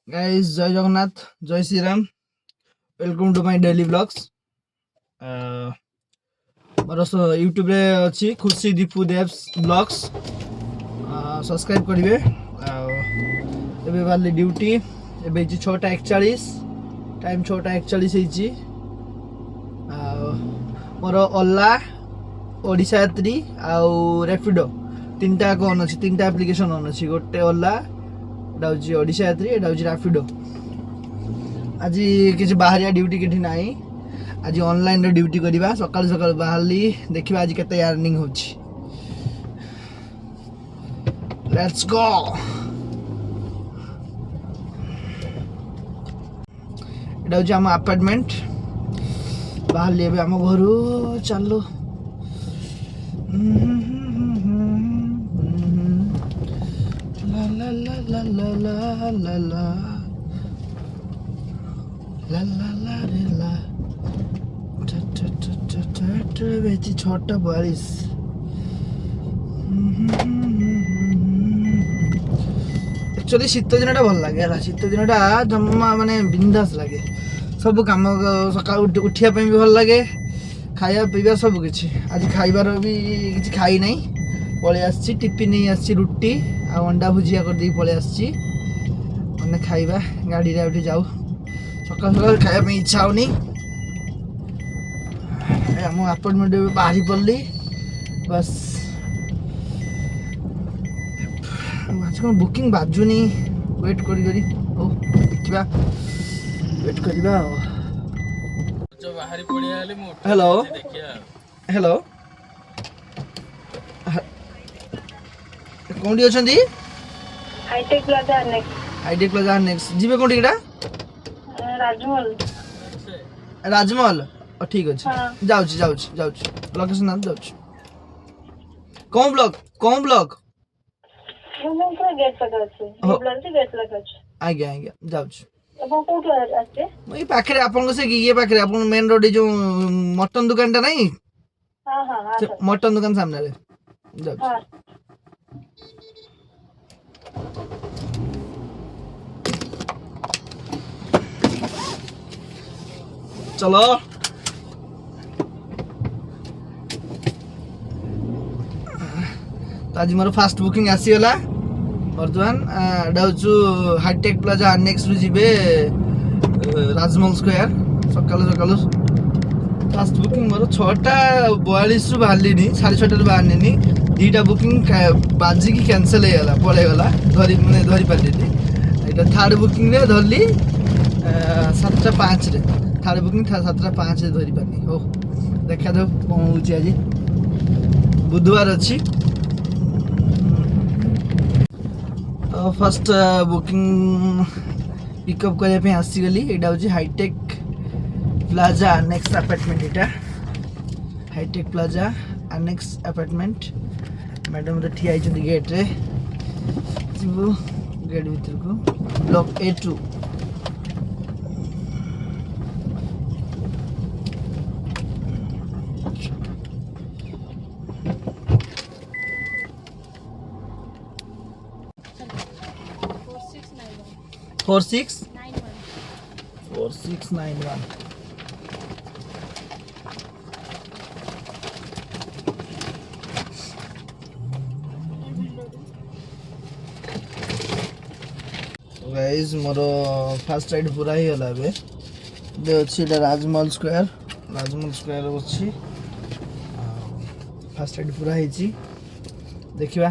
Guys जय जगन्नाथ जय Shri Ram welcome to my daily blogs मोर यूट्यूब रे अच्छी खुशी दीपू देव्स ब्लॉग्स सब्सक्राइब करेंगे एबे वाली ड्यूटी एबे 6:41 टाइम 6:41 मोर ओला ओडिशा यात्री आउ रैपिडो तीनटा कौन अच्छी तीनटा एप्लिकेशन ऑन अच्छी गोटे ओला एटा हूँ ओडिशा यात्री एटा हूँ रैपिडो आज किसी बाहरिया ड्यूटी किठी नाई आज ऑनलाइन रे ड्यूटी करवा सकाल सकाल बाहरली देखिबा आज केते अर्निंग होची लेट्स गो एटा हूँ आम अपार्टमेंट बाहरली एबे आम घरू चलो ला ला ला ला ला ला ला ला ला ला रे ला बेची 6:42 एक्चुअली शीत दिन भल लगे शीत दिन जमा माने बिंदास लगे सब कम सका उठिया भी भल लगे खाया पीवा सब किछि आज खाइबार भी किछि खाई नहीं पळे आछि टिफिन नहीं आछि रुटी आ अंडा भुजिया कर दी पळे आछि माने खाइबा गाड़ी रे उठी जाऊ सकाल सकाल खाया पे इच्छा होनी हम अपार्टमेंट बाहरी पड़ली बस आज कौन बुकिंग बाजुनी वेट करी ओ देखिबा वेट करिबा जो बाहरी पड़िया हेले मो हेलो देखिया हेलो कोंडी अछंदी हाईटेक प्लाजा नेक्स्ट जीवे कोंडी एटा राजमहल राजमहल ठीक अच्छे जाउची लोकेशन ना जाउची कौन ब्लॉक ମୁଁ ପୁରା ଗେଟ୍ ପାଖରେ ଅଛି ବ୍ଲକ ଗେଟ୍ ପାଖରେ ଅଛି आज्ञा जाउची ଆପଣ କୋଉଠୁ ଆସିବେ ମୁଁ ଏଇ ପାଖରେ ଆପଣଙ୍କ ସେ ଇଏ ପାଖରେ ଆପଣ मेन रोड जो मटन दुकान टा नहीं ହଁ ହଁ मटन दुकान सामने रे जाउची ହଁ चलो तो आज मोर फास्ट बुकिंग आसीगला बर्तमान डाउचु हाईटेक प्लाजा नेक्स्ट रु जीवे राजमहल स्क्वायर सकाल सकाल फास्ट बुकिंग मोर 6:42 रु बाहरली 6:30 बाहरनी दीटा बुकिंग बाजी की कैंसिल हो गला पळे गला धरी पारली एटा थर्ड बुकिंग रे धरली 7:05 रे थर्ड बुकिंग 7:05 रे धरी पारली हो देखा दो कौन होची आज बुधवार अच्छी फर्स्ट बुकिंग पिकअप करने पे आसीगली एटा हूँ हाईटेक प्लाजा नेक्स्ट अपार्टमेंट एटा Hitech Plaza next apartment madam तो ठिया गेट रे जीवु गेट भीतर को ब्लॉक A2 4691 गाइस मोर फास्ट राइड पूरा ही होला बे अच्छी राजमहल स्क्वायर अच्छी फास्ट राइड पूरा ही देखिबा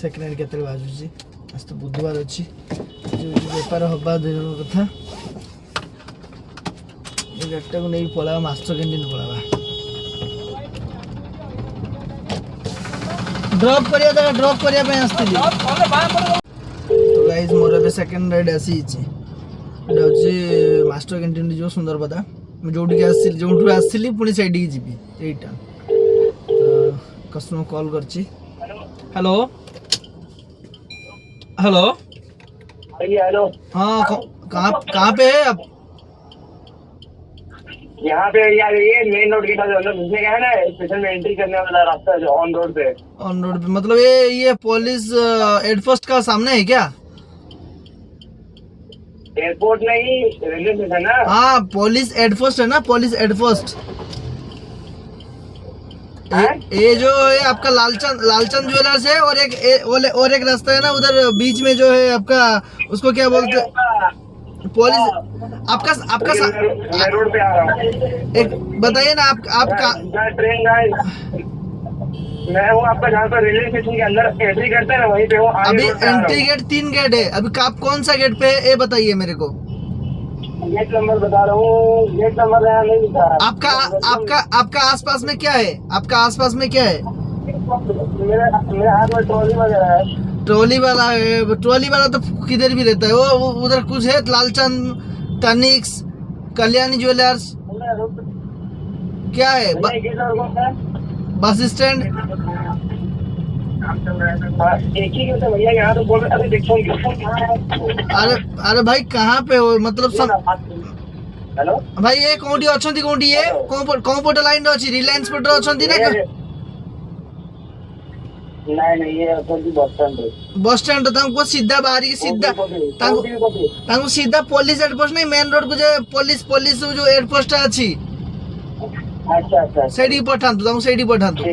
सेकेंड राइड केते बाजुची आज तो बुधवार अच्छी जो बेपार हवा दिन कथा ये गाड़ीटा को नहीं पड़ा मास्टर कैंटीन पड़ा ड्रॉप करिया पे आस्तिली तो गाइस मोर बे सेकंड राइड आसी मास्टर कैंटीन जो सुंदर पदा जोटी आसली पुणी साइड की जीवी एटा तो कस्टमर कॉल करची हेलो हेलो हेलो हाँ कहाँ पे है आप यहाँ पे यार ये मेन रोड के पास घुसने का है ना स्टेशन में एंट्री करने वाला रास्ता जो ऑन रोड पे मतलब ये पुलिस एडपोस्ट का सामने है क्या? एयरपोर्ट नहीं, रेलवे स्टेशन ना। हाँ पुलिस एडपोस्ट है ना, पुलिस एडपोस्ट। ये जो है आपका लालचंद ज्वेलर्स है, और एक रास्ता है ना उधर बीच में जो है आपका, उसको क्या बोलते हैं, पुलिस आपका मैं रोड पे आ रहा हूँ। एक बताइए ना आपका मैं ट्रेन का, मैं हूँ आपका जहाँ पर रेलवे स्टेशन के अंदर एंट्री करते हैं ना, वहीं पे हूँ। आगे अभी रोड पे आ रहा एंट्री हूँ। गेट 3 गेट है, अभी आप कौन सा गेट पे है ये बताइए मेरे को। गेट नंबर बता रहा हूँ, गेट नंबर यहाँ नहीं लिखा है। आपका आसपास में क्या है, आपका आसपास में क्या है? मेरे हाथ में ट्रॉली वगैरह है। ट्रॉली वाला है, ट्रॉली वाला तो किधर भी रहता है, वो उधर कुछ है, लालचंद, तनिक्स, कल्याणी ज्वेलर्स, क्या है? गेट नंबर कौन सा है? Bus stand. हाँ, एक ही गेट है भैया, यहाँ तो बोल रहे अभी देखो। अरे भाई कहाँ पे हो, मतलब हेलो भाई ये कोंडी अछंती, कोंडी ये कों पट लाइन अछि, रिलायंस पट अछंती ना? नहीं ये अथी बस स्टैंड है। बस स्टैंड तांको सीधा बाहरी के सीधा तांको सीधा पुलिस एयरपोस्ट नहीं, मेन रोड को जो पुलिस जो एयरपोस्ट अछि अच्छा सेडी पठांतु, तांको सेडी पठांतु,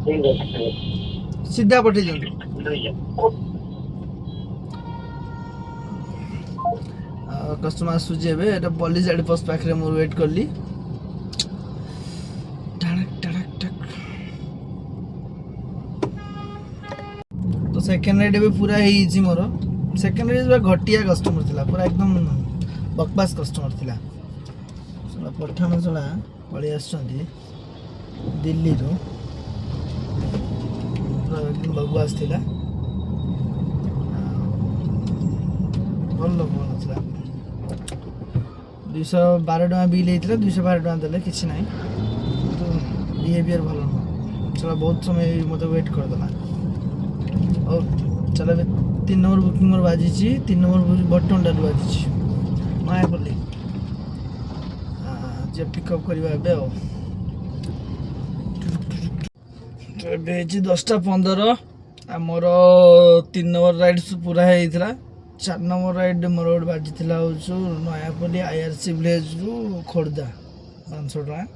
ठीक है सीधा पठे दियंतु। कस्टमर आसुची एबे, एटा पुलिस एयरपोस्ट पाखरे मोर वेट करली। टड़क टड़क टक। तो सेकेंड राइड भी पूरा ही मोर, सेकेंड राइड पूरा घटिया कस्टमर थिला, पूरा एकदम बकवास कस्टमर थिला। सला पठाण सला पळी आछंती दिल्ली रो, पूरा एकदम बकवास थिला। भल थिला। 212 टका बिल होता, 212 टका देले किसी ना, तो बिहेवियर भल नुह, चला बहुत समय मत वेट करदेला। और चल 3 नंबर बुकिंग मोर बाजी, 3 नंबर बटन डाल बाजी माया पल्ली जे पिकअप करवा तो 10:15 आ मोर 3 नंबर राइड पूरा होता। 4 नंबर राइड मोर बाजी नयापल्ली IRC विलेज रु खोर्धा 500 टका।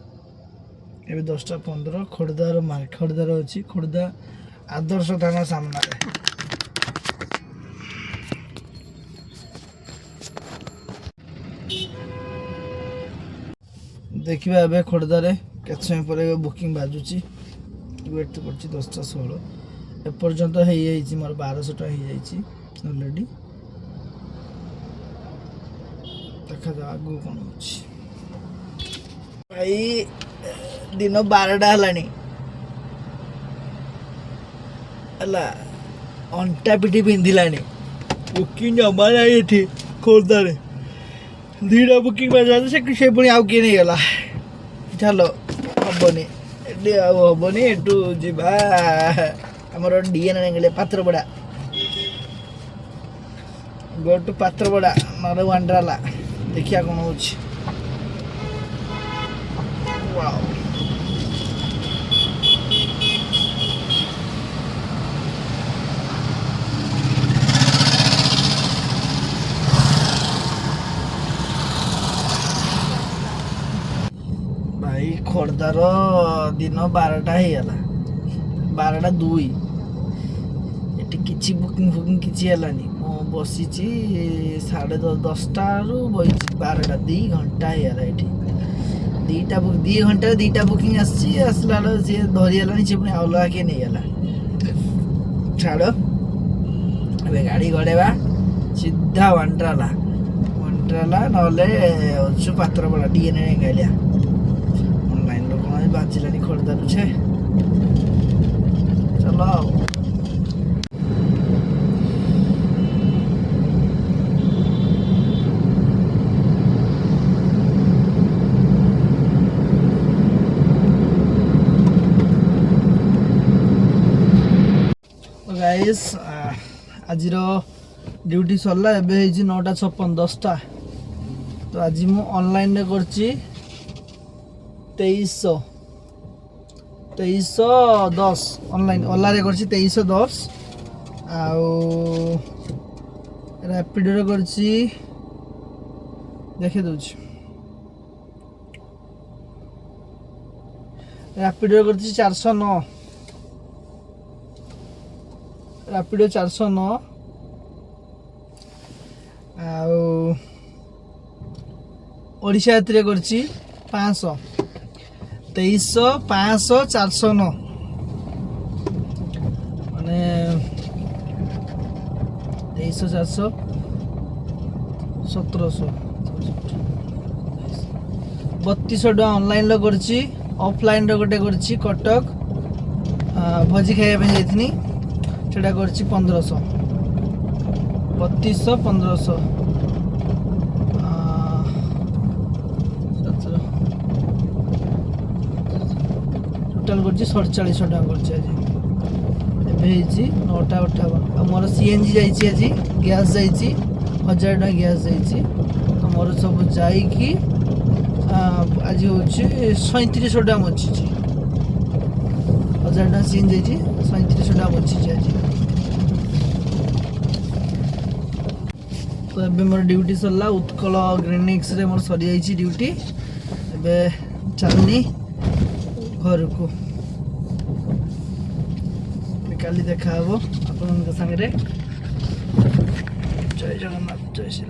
ए 10:15 खोर्धार खोर्धार अच्छी, खोर्धा आदर्श थाना सामना देखिए एवं खोर्धार के समय पर बुकिंग बाजुची, वेट तो कर 10:16 एपर्यंत हो मोर 1200 टका हो ऑलरेडी। देखा जाओ आगू कौन भाई, दिन 12टा है, अंटा पिटी पिंधिला बुकिंग जमा ना ये खोर्धार 2टा बुकिंग से पुणी आउ किए नहीं गला। चलो हेनी हेनी एटू जा आमर डीएन पात्रपड़ा, गो टू पात्रपड़ा ना वांड्राला, देखिया कौन हो। भाई खोर्धार दिन 12टा होगा, 12टा 2 ये किसी बुकिंग फुकिंग किसी है बसी 10:30 रु बही 12टा 2 घंटा होगा ये 2 घंटा 2टा बुकिंग आसला सी धरीगला सी पुणी अलग किए नहीं गला। छाड़ ए गाड़ी गड़ेवा सीधा वांड्राला ना पात्रपड़ा डीएन गालिया ऑनलाइन लोक बाजिलानी खोर्धार छे। चलो गाइस आज ड्यूटी सरला एबे 9:56 10टा। तो आज मु ऑनलाइन रे करची 2310 ऑनलाइन ओला रे करची 2310 आउ ରାପିଡୋରେ କରିଛି ଦେଖେଇ ଦଉଛି। ରାପିଡୋରେ କରିଛି 409, ରାପିଡୋ 409। ଆଉ ଓଡ଼ିଶା ଯାତ୍ରୀରେ କରିଛି 500, 2300, 500, 409 ମାନେ 2300, 400, 1700, 3200 ଟଙ୍କା ଅନଲାଇନ୍ରେ କରିଛି। ଅଫଲାଇନ୍ରେ ଗୋଟେ କରିଛି କଟକ, ଭୋଜି ଖାଇବା ପାଇଁ ଯାଇଥିଲି, ସେଟା କରିଛି 1500, 3200, 1500, ଟୋଟାଲ୍ କରିଛି 4700 ଟଙ୍କା କରିଛି ଆଜି। ଏବେ ହେଇଛି 9:58। ଆଉ ମୋର CNG ଯାଇଛି ଆଜି, ଗ୍ୟାସ୍ ଯାଇଛି 1000 ଟଙ୍କା ଗ୍ୟାସ୍ ଯାଇଛି। ତ ମୋର ସବୁ ଯାଇକି ଆଜି ହେଉଛି 3700 ଟଙ୍କା ବଞ୍ଚିଛି। 1000 ଟଙ୍କା CNG ଯାଇଛି, 3700 ଟଙ୍କା ବଞ୍ଚିଛି ଆଜି। ତ ଏବେ ମୋର ଡ୍ୟୁଟି ସରିଲା, ଉତ୍କଳ ଗ୍ରେନିକ୍ସରେ ମୋର ସରିଯାଇଛି ଡ୍ୟୁଟି। ଏବେ ଚାଲିନି ଘରକୁ, କାଲି ଦେଖା ହବ ଆପଣଙ୍କ ସାଙ୍ଗରେ। ଜୟ ଜଗନ୍ନାଥ, ଜୟ ଶ୍ରୀ।